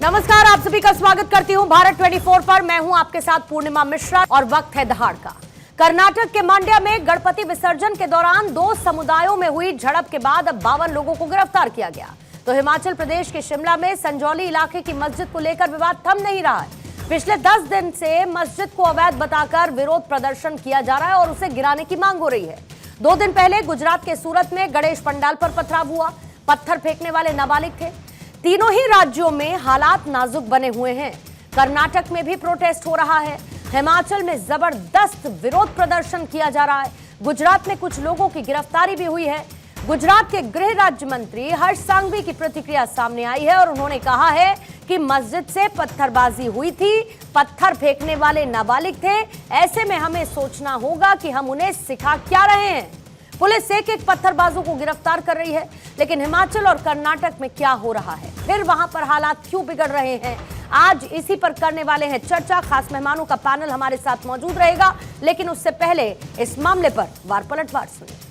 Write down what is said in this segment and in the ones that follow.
नमस्कार, आप सभी का स्वागत करती हूं भारत 24 पर। मैं हूं आपके साथ पूर्णिमा मिश्रा और वक्त है दहाड़ का। कर्नाटक के मांड्या में गणपति विसर्जन के दौरान दो समुदायों में हुई झड़प के बाद अब 52 लोगों को गिरफ्तार किया गया। तो हिमाचल प्रदेश के शिमला में संजौली इलाके की मस्जिद को लेकर विवाद थम नहीं रहा है। पिछले 10 दिन से मस्जिद को अवैध बताकर विरोध प्रदर्शन किया जा रहा है और उसे गिराने की मांग हो रही है। 2 दिन पहले गुजरात के सूरत में गणेश पंडाल पर पथराव हुआ। पत्थर फेंकने वाले नाबालिग थे। तीनों ही राज्यों में हालात नाजुक बने हुए हैं। कर्नाटक में भी प्रोटेस्ट हो रहा है। हिमाचल में जबरदस्त विरोध प्रदर्शन किया जा रहा है। गुजरात में कुछ लोगों की गिरफ्तारी भी हुई है। गुजरात के गृह राज्य मंत्री हर्ष सांघवी की प्रतिक्रिया सामने आई है और उन्होंने कहा है कि मस्जिद से पत्थरबाजी हुई थी, पत्थर फेंकने वाले नाबालिग थे। ऐसे में हमें सोचना होगा कि हम उन्हें सिखा क्या रहे हैं। पुलिस एक पत्थरबाजों को गिरफ्तार कर रही है, लेकिन हिमाचल और कर्नाटक में क्या हो रहा है, फिर वहां पर हालात क्यों बिगड़ रहे हैं, आज इसी पर करने वाले हैं चर्चा। खास मेहमानों का पैनल हमारे साथ मौजूद रहेगा, लेकिन उससे पहले इस मामले पर वार पलटवार सुनिए।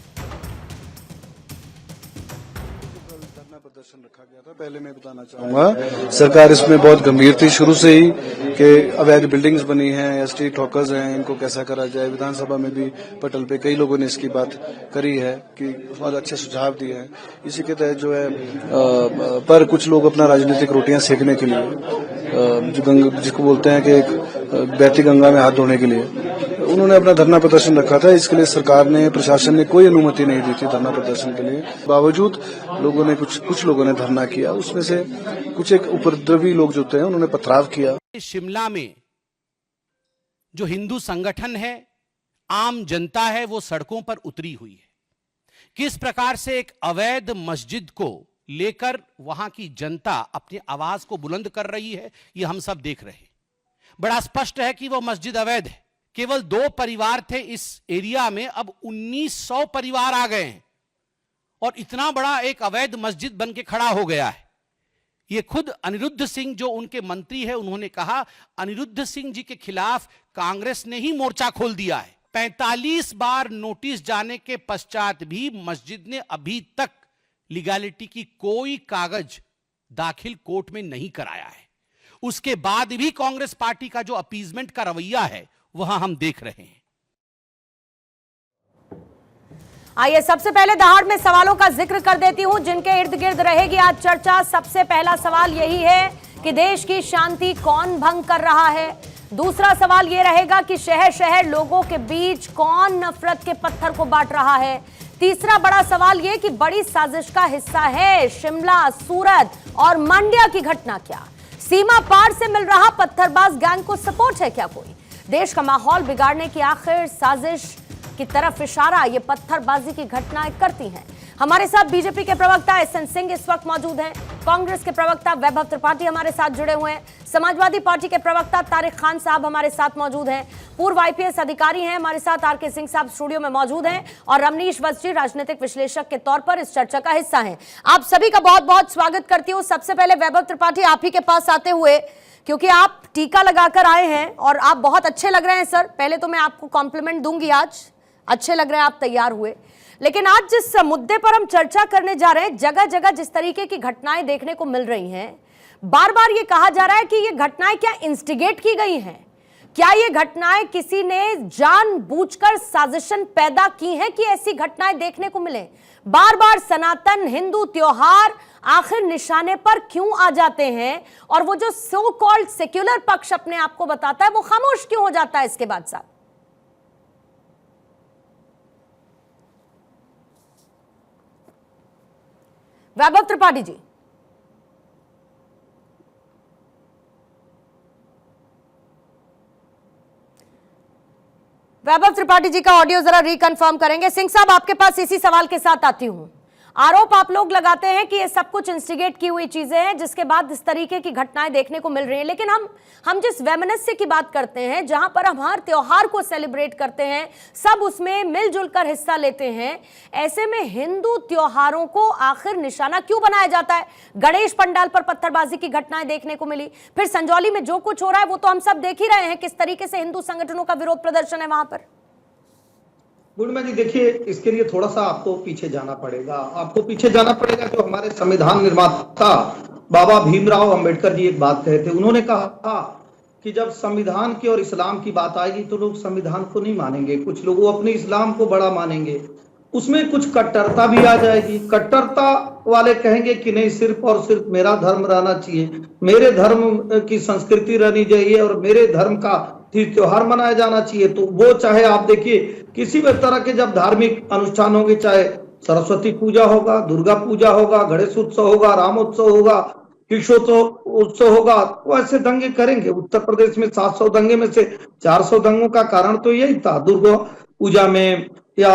प्रदर्शन रखा गया था। पहले मैं बताना चाहूंगा, सरकार इसमें बहुत गंभीर थी शुरू से ही कि अवैध बिल्डिंग्स बनी हैं, स्ट्रीट हॉकर्स हैं, इनको कैसा करा जाए। विधानसभा में भी पटल पे कई लोगों ने इसकी बात करी है कि बहुत अच्छे सुझाव दिए हैं। इसी के तहत जो है पर कुछ लोग अपना राजनीतिक रोटियां सेकने के लिए, जिसको बोलते हैं कि बहती गंगा में हाथ धोने के लिए, उन्होंने अपना धरना प्रदर्शन रखा था। इसके लिए सरकार ने, प्रशासन ने कोई अनुमति नहीं दी थी धरना प्रदर्शन के लिए। बावजूद लोगों ने कुछ लोगों ने धरना किया। उसमें से कुछ एक उपद्रवी लोग जो थे उन्होंने पथराव किया। शिमला में जो हिंदू संगठन है, आम जनता है, वो सड़कों पर उतरी हुई है। किस प्रकार से एक अवैध मस्जिद को लेकर वहां की जनता अपनी आवाज को बुलंद कर रही है, ये हम सब देख रहे हैं। बड़ा स्पष्ट है कि वो मस्जिद अवैध है। केवल 2 परिवार थे इस एरिया में, अब 1900 परिवार आ गए हैं और इतना बड़ा एक अवैध मस्जिद बन के खड़ा हो गया है। ये खुद अनिरुद्ध सिंह जो उनके मंत्री है, उन्होंने कहा अनिरुद्ध सिंह जी के खिलाफ कांग्रेस ने ही मोर्चा खोल दिया है। 45 बार नोटिस जाने के पश्चात भी मस्जिद ने अभी तक लीगैलिटी की कोई कागज दाखिल कोर्ट में नहीं कराया है। उसके बाद भी कांग्रेस पार्टी का जो अपीजमेंट का रवैया है, वहां हम देख रहे हैं। आइए सबसे पहले दहाड़ में सवालों का जिक्र कर देती हूं जिनके इर्द गिर्द रहेगी आज चर्चा। सबसे पहला सवाल यही है कि देश की शांति कौन भंग कर रहा है। दूसरा सवाल यह रहेगा कि शहर शहर लोगों के बीच कौन नफरत के पत्थर को बांट रहा है। तीसरा बड़ा सवाल यह कि बड़ी साजिश का हिस्सा है शिमला, सूरत और मांड्या की घटना क्या? सीमा पार से मिल रहा पत्थरबाज गैंग को सपोर्ट है क्या कोई? देश का माहौल बिगाड़ने की आखिर साजिश की तरफ इशारा ये पत्थरबाजी की घटनाएं करती हैं। हमारे साथ बीजेपी के प्रवक्ता एसएन सिंह इस वक्त मौजूद हैं। कांग्रेस के प्रवक्ता वैभव त्रिपाठी हमारे साथ जुड़े हुए हैं। समाजवादी पार्टी के प्रवक्ता तारिक खान साहब हमारे साथ मौजूद हैं। पूर्व आईपीएस अधिकारी हैं हमारे साथ आरके सिंह साहब स्टूडियो में मौजूद हैं और रमनीश वत्स जी राजनीतिक विश्लेषक के तौर पर इस चर्चा का हिस्सा हैं। आप सभी का बहुत बहुत स्वागत करती हूँ। सबसे पहले वैभव त्रिपाठी, आप ही के पास आते हुए, क्योंकि आप टीका लगाकर आए हैं और आप बहुत अच्छे लग रहे हैं सर। पहले तो मैं आपको कॉम्प्लीमेंट दूंगी, आज अच्छे लग रहे हैं, आप तैयार हुए। लेकिन आज जिस मुद्दे पर हम चर्चा करने जा रहे हैं, जगह जगह जिस तरीके की घटनाएं देखने को मिल रही हैं, बार बार ये कहा जा रहा है कि ये घटनाएं क्या इंस्टिगेट की गई हैं? क्या ये घटनाएं किसी ने जानबूझकर साजिशन पैदा की है कि ऐसी घटनाएं देखने को मिले? बार बार सनातन हिंदू त्योहार आखिर निशाने पर क्यों आ जाते हैं और वो जो सो कॉल्ड सेक्युलर पक्ष अपने आप को बताता है वो खामोश क्यों हो जाता है इसके बाद? साहब वैभव त्रिपाठी जी। वैभव त्रिपाठी जी का ऑडियो जरा रिकंफर्म करेंगे। सिंह साहब, आपके पास इसी सवाल के साथ आती हूं। आरोप आप लोग लगाते हैं कि ये सब कुछ इंस्टिगेट की हुई चीजें हैं जिसके बाद इस तरीके की घटनाएं देखने को मिल रही हैं, लेकिन हम जिस वैमनस्य की बात करते हैं, जहां पर हम हर त्योहार को सेलिब्रेट करते हैं, सब उसमें मिलजुल कर हिस्सा लेते हैं, ऐसे में हिंदू त्योहारों को आखिर निशाना क्यों बनाया जाता है? गणेश पंडाल पर पत्थरबाजी की घटनाएं देखने को मिली, फिर संजौली में जो कुछ हो रहा है वो तो हम सब देख ही रहे हैं, किस तरीके से हिंदू संगठनों का विरोध प्रदर्शन है वहां पर। पूर्णिमा जी देखिए, इसके लिए थोड़ा सा आपको पीछे जाना पड़ेगा। जो हमारे संविधान निर्माता बाबा भीमराव अंबेडकर जी एक बात कहे थे, उन्होंने कहा कि जब संविधान की और इस्लाम की बात आएगी तो लोग संविधान को नहीं मानेंगे, कुछ लोग अपने इस्लाम को बड़ा मानेंगे, उसमें कुछ कट्टरता भी आ जाएगी। कट्टरता वाले कहेंगे कि नहीं, सिर्फ और सिर्फ मेरा धर्म रहना चाहिए, मेरे धर्म की संस्कृति रहनी चाहिए और मेरे धर्म का त्योहार मनाया जाना चाहिए। तो वो चाहे आप देखिए किसी भी तरह के जब धार्मिक अनुष्ठान होंगे, चाहे सरस्वती पूजा होगा, दुर्गा पूजा होगा, गणेश उत्सव होगा, रामोत्सव होगा, उत्सव होगा, वो ऐसे दंगे करेंगे। उत्तर प्रदेश में 700 दंगे में से 400 दंगों का कारण तो यही था, दुर्गा पूजा में या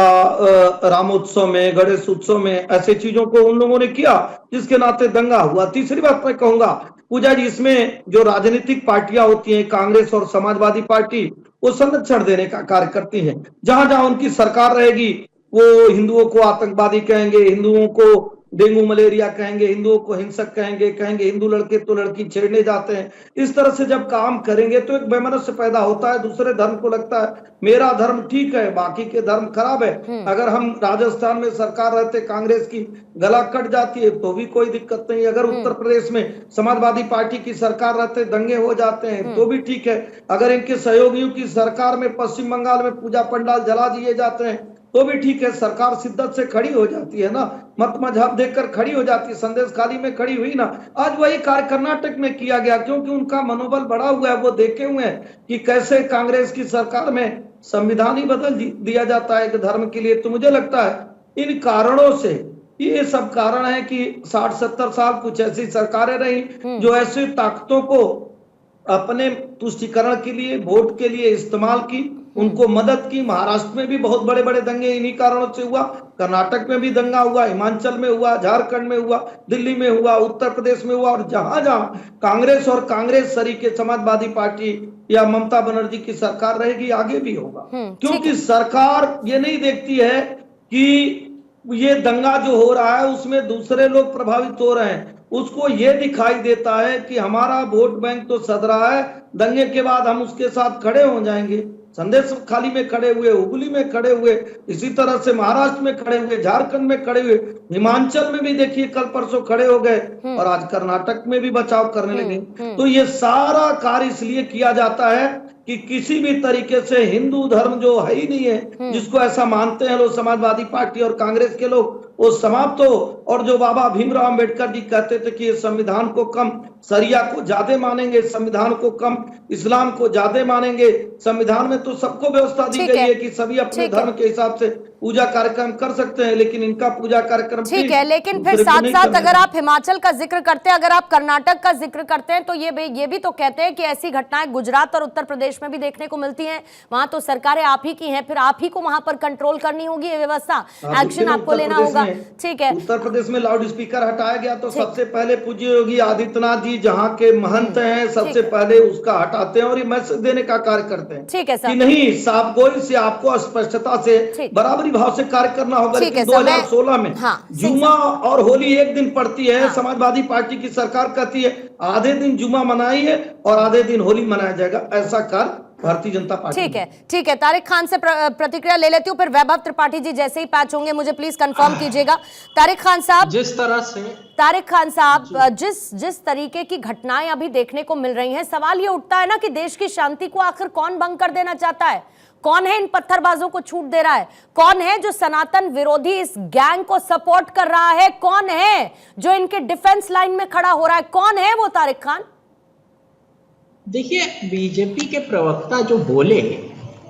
रामोत्सव में, गणेश उत्सव में, ऐसे चीजों को उन लोगों ने किया जिसके नाते दंगा हुआ। तीसरी बात मैं कहूंगा पूजा जी, इसमें जो राजनीतिक पार्टियां होती हैं, कांग्रेस और समाजवादी पार्टी, वो संरक्षण देने का कार्य करती है। जहां जहां उनकी सरकार रहेगी वो हिंदुओं को आतंकवादी कहेंगे, हिंदुओं को डेंगू मलेरिया कहेंगे, हिंदुओं को हिंसक कहेंगे हिंदू लड़के तो लड़की छेड़ने जाते हैं। इस तरह से जब काम करेंगे तो एक वैमनस्य पैदा होता है, दूसरे धर्म को लगता है मेरा धर्म ठीक है, बाकी के धर्म खराब है। अगर हम राजस्थान में सरकार रहते कांग्रेस की, गला कट जाती है तो भी कोई दिक्कत नहीं। अगर उत्तर प्रदेश में समाजवादी पार्टी की सरकार रहते दंगे हो जाते हैं तो भी ठीक है। अगर इनके सहयोगियों की सरकार में पश्चिम बंगाल में पूजा पंडाल जला दिए जाते हैं तो भी ठीक है, सरकार शिद्दत से खड़ी हो जाती है ना, मत मजहब देखकर खड़ी हो जाती है, संदेश खाली में खड़ी हुई ना। आज वही कार्य कर्नाटक में किया गया, क्योंकि उनका मनोबल बढ़ा हुआ है, वो देखे हुए हैं कि कैसे कांग्रेस की सरकार में संविधान ही बदल दिया जाता है एक धर्म के लिए। तो मुझे लगता है इन कारणों से, ये सब कारण है कि 60-70 साल कुछ ऐसी सरकारें रही जो ऐसी ताकतों को अपने तुष्टीकरण के लिए, वोट के लिए इस्तेमाल की, उनको मदद की। महाराष्ट्र में भी बहुत बड़े बड़े दंगे इन्हीं कारणों से हुआ, कर्नाटक में भी दंगा हुआ, हिमाचल में हुआ, झारखंड में हुआ, दिल्ली में हुआ, उत्तर प्रदेश में हुआ। और जहां जहां कांग्रेस और कांग्रेस सरीके समाजवादी पार्टी या ममता बनर्जी की सरकार रहेगी, आगे भी होगा। क्योंकि सरकार ये नहीं देखती है कि ये दंगा जो हो रहा है उसमें दूसरे लोग प्रभावित हो रहे हैं, उसको ये दिखाई देता है कि हमारा वोट बैंक तो सध रहा है, दंगे के बाद हम उसके साथ खड़े हो जाएंगे। संदेश खाली में खड़े हुए, हुगली में खड़े हुए, इसी तरह से महाराष्ट्र में खड़े हुए, झारखंड में खड़े हुए, हिमाचल में भी देखिए कल परसों खड़े हो गए और आज कर्नाटक में भी बचाव करने लगे। तो ये सारा कार्य इसलिए किया जाता है कि किसी भी तरीके से हिंदू धर्म जो है ही नहीं है, जिसको ऐसा मानते हैं लोग समाजवादी पार्टी और कांग्रेस के लोग, वो समाप्त हो। और जो बाबा भीमराव अंबेडकर जी कहते थे कि ये संविधान को कम शरिया को ज्यादा मानेंगे, संविधान को कम इस्लाम को ज्यादा मानेंगे। संविधान में तो सबको व्यवस्था दी गई है कि सभी अपने धर्म के हिसाब से पूजा कार्यक्रम कर सकते हैं, लेकिन इनका पूजा कार्यक्रम ठीक है। लेकिन फिर साथ साथ अगर आप हिमाचल का जिक्र करते हैं, अगर आप कर्नाटक का जिक्र करते हैं, तो ये भी तो कहते हैं कि ऐसी घटनाएं गुजरात और उत्तर प्रदेश में भी देखने को मिलती हैं। वहां तो सरकारें आप ही की हैं, फिर आप ही को वहां पर कंट्रोल करनी होगी, ये व्यवस्था, एक्शन आपको लेना होगा। ठीक है, उत्तर प्रदेश में लाउड स्पीकर हटाया गया तो सबसे पहले पूज्य योगी आदित्यनाथ जी जहाँ के महंत हैं, सबसे पहले उसका हटाते हैं और ये मैसेज देने का कार्य करते हैं। ठीक है सर, कि नहीं, साफ गोई से आपको स्पष्टता से बराबरी भाव से कार्य करना होगा। लेकिन 2016 में जुम्मा और होली एक दिन पड़ती है, समाजवादी पार्टी की सरकार कहती है आधे दिन जुम्मा मनाइए और आधे दिन होली मनाया जाएगा, ऐसा कार्य भारतीय जनता पार्टी। ठीक है। तारिक खान से प्रतिक्रिया ले लेती हूँ, फिर वैभव त्रिपाठी जी जैसे ही पैच होंगे मुझे प्लीज कंफर्म कीजिएगा। तारिक खान साहब, जिस तरीके की घटनाएं अभी देखने को मिल रही हैं, सवाल ये उठता है ना कि देश की शांति को आखिर कौन भंग कर देना चाहता है? कौन है इन पत्थरबाजों को छूट दे रहा है? कौन है जो सनातन विरोधी इस गैंग को सपोर्ट कर रहा है? कौन है जो इनके डिफेंस लाइन में खड़ा हो रहा है? कौन है वो तारिक खान? देखिए, बीजेपी के प्रवक्ता जो बोले,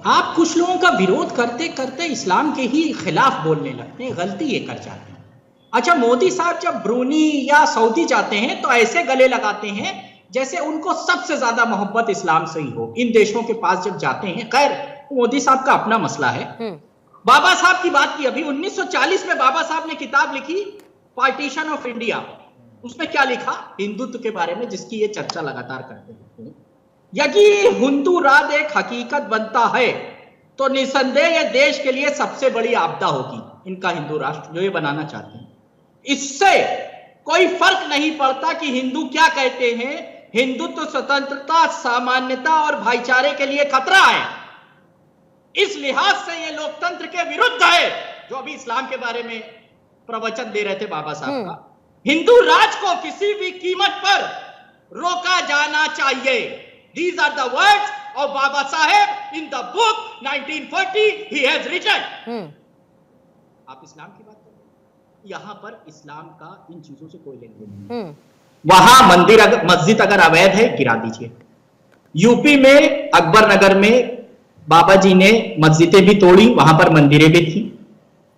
आप कुछ लोगों का विरोध करते करते इस्लाम के ही खिलाफ बोलने लगते हैं, गलती ये कर जाते हैं। अच्छा, मोदी साहब जब ब्रूनी या सऊदी जाते हैं तो ऐसे गले लगाते हैं जैसे उनको सबसे ज्यादा मोहब्बत इस्लाम से ही हो। इन देशों के पास जब जाते हैं, खैर मोदी साहब का अपना मसला है। बाबा साहब की बात की, अभी 1940 में बाबा साहब ने किताब लिखी पार्टीशन ऑफ इंडिया। उसमें क्या लिखा हिंदुत्व के बारे में, जिसकी ये चर्चा लगातार करते हैं। यदि हिंदू राज एक हकीकत बनता है तो निसंदेह यह देश के लिए सबसे बड़ी आपदा होगी, इनका हिंदू राष्ट्र जो ये बनाना चाहते हैं। इससे कोई फर्क नहीं पड़ता कि हिंदू क्या कहते हैं, हिंदुत्व स्वतंत्रता, सामान्यता और भाईचारे के लिए खतरा है। इस लिहाज से ये लोकतंत्र के विरुद्ध है, जो अभी इस्लाम के बारे में प्रवचन दे रहे थे बाबा साहब का। हिंदू राज को किसी भी कीमत पर रोका जाना चाहिए। These are the words of Baba Saheb in the book 1940 he has written। आप इस्लाम की बात करें, यहां पर इस्लाम का इन चीजों से कोई लेन देन नहीं। वहां मंदिर अगर मस्जिद अगर अवैध है गिरा दीजिए। यूपी में अकबर नगर में बाबा जी ने मस्जिदें भी तोड़ी, वहां पर मंदिरें भी थी।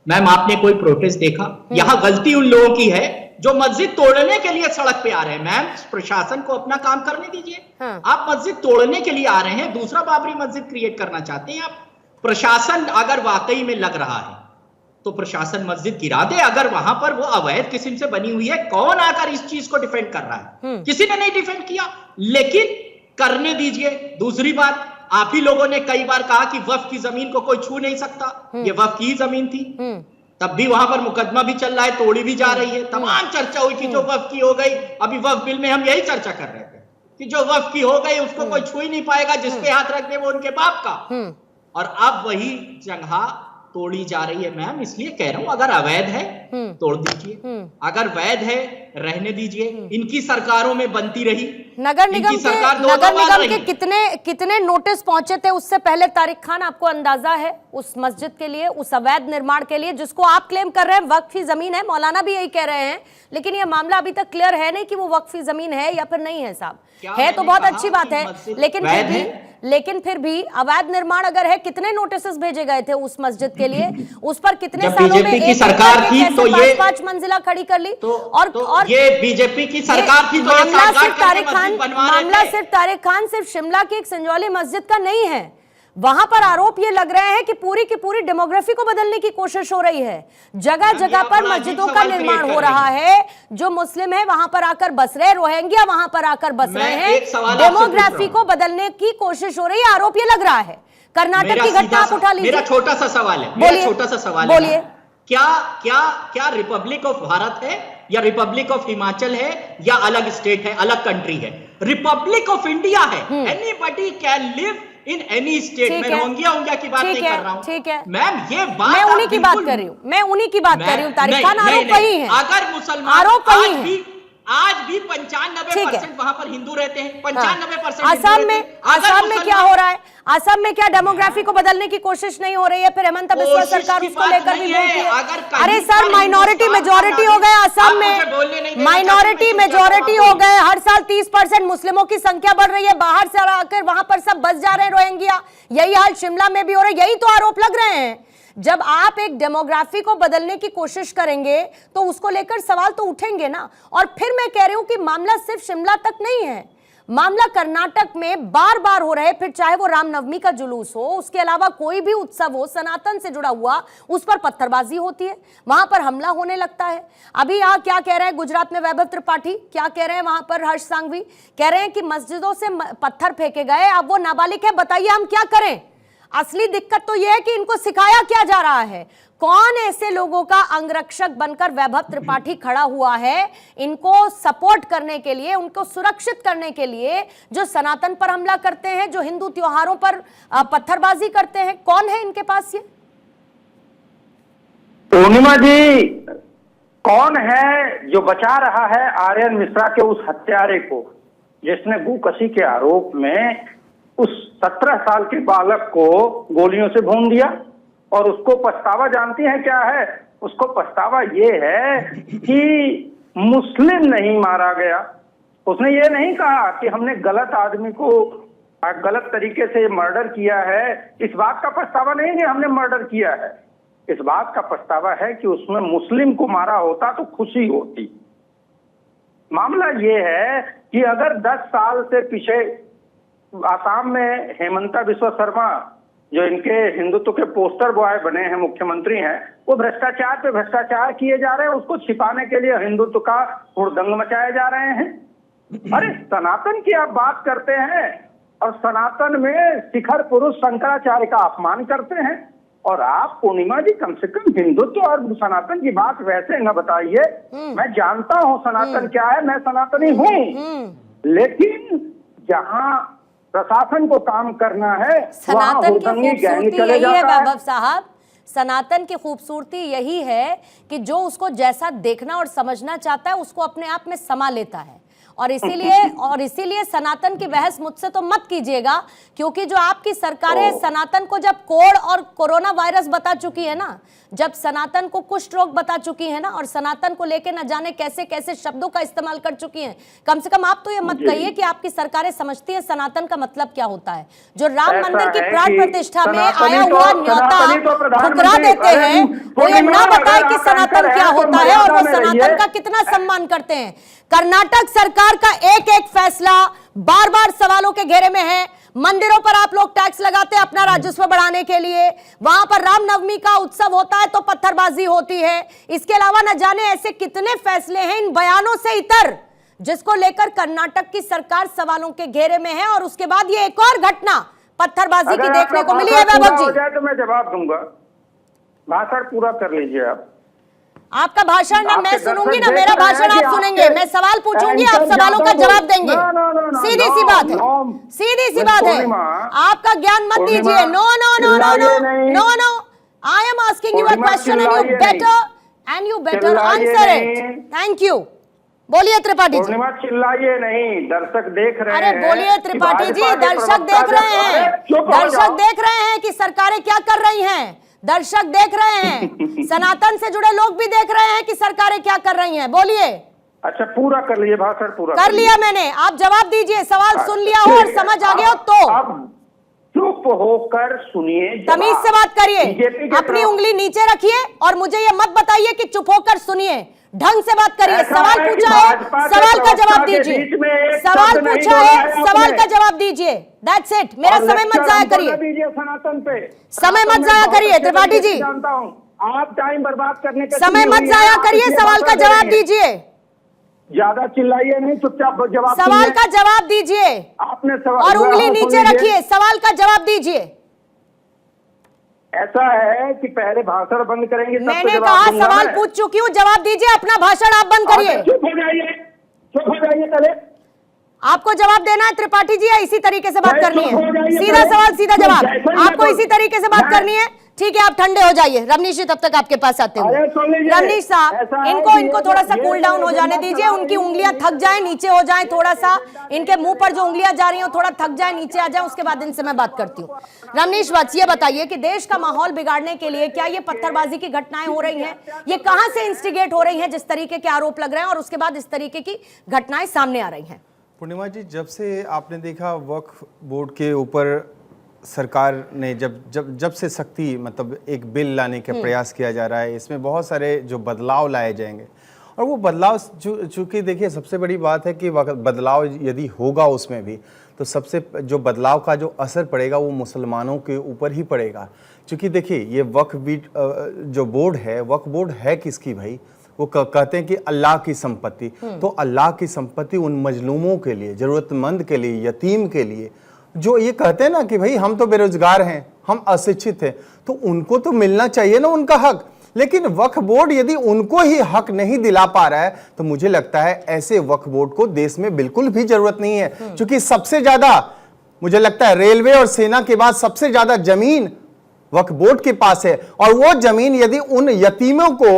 मैम आपने कोई प्रोटेस्ट देखा? यहां गलती उन लोगों की है जो मस्जिद तोड़ने के लिए सड़क पे आ रहे हैं। मैम प्रशासन को अपना काम करने दीजिए। आप मस्जिद तोड़ने के लिए आ रहे हैं, दूसरा बाबरी मस्जिद क्रिएट करना चाहते हैं आप। प्रशासन अगर वाकई में लग रहा है तो प्रशासन मस्जिद गिरा दे। अगर वहां पर वो अवैध किस्म से बनी हुई है, कौन आकर इस चीज को डिफेंड कर रहा है? किसी ने नहीं डिफेंड किया, लेकिन करने दीजिए। दूसरी बात, आप ही लोगों ने कई बार कहा कि वक्फ की जमीन को कोई छू नहीं सकता, ये वक्फ की जमीन थी। तब भी वहां पर मुकदमा भी चल रहा है, तोड़ी भी जा रही है। तमाम चर्चा हुई कि जो वक्फ की हो गई। अभी वक्फ बिल में हम यही चर्चा कर रहे थे कि जो वक्फ की हो गई उसको कोई छू ही नहीं पाएगा, जिसके हाथ रख दे वो उनके बाप का। और अब वही जगह तोड़ी जा रही है। मैम इसलिए कह रहा हूं, अगर अवैध है तोड़ दीजिए, अगर वैध है रहने दीजिए। इनकी सरकारों में बनती रही। नगर निगम के कितने नोटिस पहुंचे थे उससे पहले? तारिक खान, आपको अंदाजा है उस मस्जिद के लिए, उस अवैध निर्माण के लिए जिसको आप क्लेम कर रहे हैं वक्फी जमीन है? मौलाना भी यही कह रहे हैं, लेकिन ये मामला अभी तक क्लियर है नहीं कि वो वक्फी जमीन है या फिर नहीं है। साहब है तो बहुत अच्छी बात है, लेकिन फिर भी अवैध निर्माण अगर है, कितने नोटिस भेजे गए थे उस मस्जिद के लिए? उस पर कितने सालों में की सरकार थी तो ये 5 मंजिला खड़ी कर ली। और ये बीजेपी की सरकार थी तो मामला सिर्फ तारिक खान सिर्फ शिमला की एक संजौली मस्जिद का नहीं है। वहां पर आरोप ये लग रहे हैं कि पूरी की पूरी डेमोग्राफी को बदलने की कोशिश हो रही है। जगह जगह पर मस्जिदों का निर्माण हो रहा है। जो मुस्लिम है वहां पर आकर बस रहे, रोहिंग्या वहां पर आकर बस रहे हैं। डेमोग्राफी को बदलने की कोशिश हो रही है, आरोप ये लग रहा है। कर्नाटक की घटना आप उठा लीजिए। मेरा छोटा सा सवाल है, बोलिए। क्या रिपब्लिक ऑफ भारत है या रिपब्लिक ऑफ हिमाचल है या अलग स्टेट है, अलग कंट्री है? रिपब्लिक ऑफ इंडिया है। Anybody can live in any state. मैं रोहिंग्या की बात नहीं कर रहा हूं। ठीक है मैम, ये बात मैं उन्हीं की बात कर रही हूं। तारिक खान, आरोप वही है। अगर मुसलमान आरोप वही है। आज भी 95% वहां पर हिंदू रहते हैं। 95% आसाम में क्या हो रहा है? आसाम में क्या डेमोग्राफी को बदलने की कोशिश नहीं हो रही है? फिर हेमंत बिस्वा सरकार उसको लेकर भी बोलती है। अरे सर, माइनॉरिटी मेजॉरिटी हो गए आसाम में, माइनॉरिटी मेजॉरिटी हो गए। हर साल 30% मुस्लिमों की संख्या बढ़ रही है। बाहर से आकर वहां पर सब बस जा रहे हैं रोहिंग्या। यही हाल शिमला में भी हो रहा है। यही तो आरोप लग रहे हैं। जब आप एक डेमोग्राफी को बदलने की कोशिश करेंगे तो उसको लेकर सवाल तो उठेंगे ना। और फिर मैं कह रही हूं कि मामला सिर्फ शिमला तक नहीं है, मामला कर्नाटक में बार बार हो रहे, फिर चाहे वो रामनवमी का जुलूस हो, उसके अलावा कोई भी उत्सव हो सनातन से जुड़ा हुआ, उस पर पत्थरबाजी होती है, वहां पर हमला होने लगता है। अभी यहाँ क्या कह रहे हैं गुजरात में वैभव त्रिपाठी, क्या कह रहे हैं वहां पर हर्ष सांघवी? कह रहे हैं कि मस्जिदों से पत्थर फेंके गए, अब वो नाबालिग है, बताइए हम क्या करें? असली दिक्कत तो यह है कि इनको सिखाया क्या जा रहा है। कौन ऐसे लोगों का अंगरक्षक बनकर वैभव त्रिपाठी खड़ा हुआ है इनको सपोर्ट करने के लिए, उनको सुरक्षित करने के लिए, जो सनातन पर हमला करते हैं, जो हिंदू त्योहारों पर पत्थरबाजी करते हैं? कौन है इनके पास ये? पूर्णिमा जी, कौन है जो बचा रहा है आर्यन मिश्रा के उस हत्यारे को, जिसने गोकशी के आरोप में उस 17 साल के बालक को गोलियों से भून दिया? और उसको पछतावा जानती हैं क्या है? उसको पछतावा ये है कि मुस्लिम नहीं मारा गया। उसने ये नहीं कहा कि हमने गलत आदमी को गलत तरीके से मर्डर किया है। इस बात का पछतावा नहीं कि हमने मर्डर किया है। इस बात का पछतावा है कि उसमें मुस्लिम को मारा होता तो खुशी होती। मामला ये है कि अगर 10 साल से पीछे आसाम में हेमंता बिस्वा शर्मा, जो इनके हिंदुत्व के पोस्टर बॉय बने हैं, मुख्यमंत्री हैं, वो भ्रष्टाचार पे भ्रष्टाचार किए जा रहे हैं, उसको छिपाने के लिए हिंदुत्व का हुड़दंग मचाए जा रहे हैं। अरे सनातन की आप बात करते हैं और सनातन में शिखर पुरुष शंकराचार्य का अपमान करते हैं। और आप पूर्णिमा जी कम से कम हिंदुत्व और सनातन की बात वैसे न बताइए। मैं जानता हूँ सनातन क्या है, मैं सनातनी हूँ, लेकिन जहाँ प्रशासन को काम करना है सनातन की खूबसूरती यही है वैभव साहब, सनातन की खूबसूरती यही है कि जो उसको जैसा देखना और समझना चाहता है उसको अपने आप में समा लेता है। और इसीलिए सनातन की बहस मुझसे तो मत कीजिएगा, क्योंकि जो आपकी सरकार है सनातन को जब कोड़ और कोरोना वायरस बता चुकी है ना, जब सनातन को कुष्ठ रोग बता चुकी है ना, और सनातन को लेके न जाने कैसे कैसे शब्दों का इस्तेमाल कर चुकी हैं, कम से कम आप तो ये मत कहिए कि आपकी सरकारें समझती है सनातन का मतलब क्या होता है। जो राम मंदिर की प्राण प्रतिष्ठा में आया हुआ न्योता ठुकरा देते हैं, वो ये ना बताए कि सनातन क्या होता है और वो सनातन का कितना सम्मान करते हैं। कर्नाटक सरकार का एक एक फैसला बार बार सवालों के घेरे में है। मंदिरों पर आप लोग टैक्स लगाते हैं अपना राजस्व बढ़ाने के लिए, वहां पर रामनवमी का उत्सव होता है तो पत्थरबाजी होती है। इसके अलावा न जाने ऐसे कितने फैसले हैं इन बयानों से इतर, जिसको लेकर कर्नाटक की सरकार सवालों के घेरे में है। और उसके बाद ये एक और घटना पत्थरबाजी की देखने को मिली है। वैभव जी, तो मैं जवाब दूंगा, भाषण पूरा कर लीजिए आप। आपका भाषण ना मैं सुनूंगी ना मेरा भाषण आप सुनेंगे। मैं सवाल पूछूंगी, आप सवालों का जवाब देंगे। सीधी सी बात है, सीधी सी बात है। आपका ज्ञान मत दीजिए। No no no no no no no, I am asking you a question and you better answer it. Thank you. बोलिए त्रिपाठी जी। चिल्लाइए नहीं, दर्शक देख रहे हैं। अरे बोलिए त्रिपाठी जी, दर्शक देख रहे हैं, दर्शक देख रहे हैं कि सरकारें क्या कर रही हैं। दर्शक देख रहे हैं, सनातन से जुड़े लोग भी देख रहे हैं कि सरकारें क्या कर रही हैं। बोलिए। अच्छा पूरा कर लीजिए, भाषण पूरा कर लिया मैंने, आप जवाब दीजिए। सवाल सुन लिया हो और समझ आ गया हो तो अब चुप होकर सुनिए, तमीज से बात करिए, अपनी उंगली नीचे रखिए और मुझे ये मत बताइए कि चुप होकर सुनिए, ढंग से बात करिए। सवाल पूछा है, सवाल का जवाब दीजिए। सवाल पूछा है, सवाल का जवाब दीजिए। That's it. मेरा समय मत जाया करिए, सनातन पे समय मत जाया करिए त्रिपाठी जी, जानता हूँ आप टाइम बर्बाद करने के समय मत जाया करिए। सवाल का जवाब दीजिए, ज्यादा चिल्लाइए नहीं, चुपचाप जवाब। सवाल का जवाब दीजिए आपने सवाल और उंगली नीचे रखिए। सवाल का जवाब दीजिए। ऐसा है कि पहले भाषण बंद करेंगे, मैंने कहा सवाल पूछ चुकी हूँ, जवाब दीजिए। अपना भाषण आप बंद करिए। चुप हो जाइए, चुप हो जाइए। पहले आपको जवाब देना है त्रिपाठी जी या इसी तरीके से बात करनी है? सीधा सवाल सीधा जवाब। आपको इसी तरीके से बात करनी है? ठीक है, आप ठंडे हो जाइए। रवनीश जी तब तक आपके पास आते हुए। रवनीश साहब, इनको थोड़ा सा कूल डाउन हो जाने दीजिए। उनकी उंगलियां थक जाए, नीचे हो जाए थोड़ा सा। इनके मुंह पर जो उंगलियां जा रही हो थोड़ा थक जाए, नीचे आ जाए, उसके बाद इनसे मैं बात करती हूँ। रवनीश ये बताइए कि देश का माहौल बिगाड़ने के लिए क्या ये पत्थरबाजी की घटनाएं हो रही हैं? ये कहां से इंस्टिगेट हो रही हैं जिस तरीके के आरोप लग रहे हैं और उसके बाद इस तरीके की घटनाएं सामने आ रही हैं? पूर्णिमा जी, जब से आपने देखा वक्फ बोर्ड के ऊपर सरकार ने जब से सख्ती मतलब एक बिल लाने का प्रयास किया जा रहा है, इसमें बहुत सारे जो बदलाव लाए जाएंगे। और वो बदलाव चूँकि देखिए सबसे बड़ी बात है कि बदलाव यदि होगा उसमें भी तो सबसे जो बदलाव का जो असर पड़ेगा वो मुसलमानों के ऊपर ही पड़ेगा। क्योंकि देखिए ये वक्फ जो बोर्ड है, वक्फ बोर्ड है किसकी भाई? वो कहते हैं कि अल्लाह की संपत्ति। तो अल्लाह की संपत्ति उन मजलूमों के लिए, जरूरतमंद के लिए, यतीम के लिए, जो ये कहते हैं ना कि भाई हम तो बेरोजगार हैं, हम अशिक्षित हैं, तो उनको तो मिलना चाहिए ना उनका हक। लेकिन वक्फ बोर्ड यदि उनको ही हक नहीं दिला पा रहा है तो मुझे लगता है ऐसे वक्फ बोर्ड को देश में बिल्कुल भी जरूरत नहीं है। क्योंकि सबसे ज्यादा मुझे लगता है रेलवे और सेना के बाद सबसे ज्यादा जमीन वक्फ बोर्ड के पास है। और वो जमीन यदि उन यतीमों को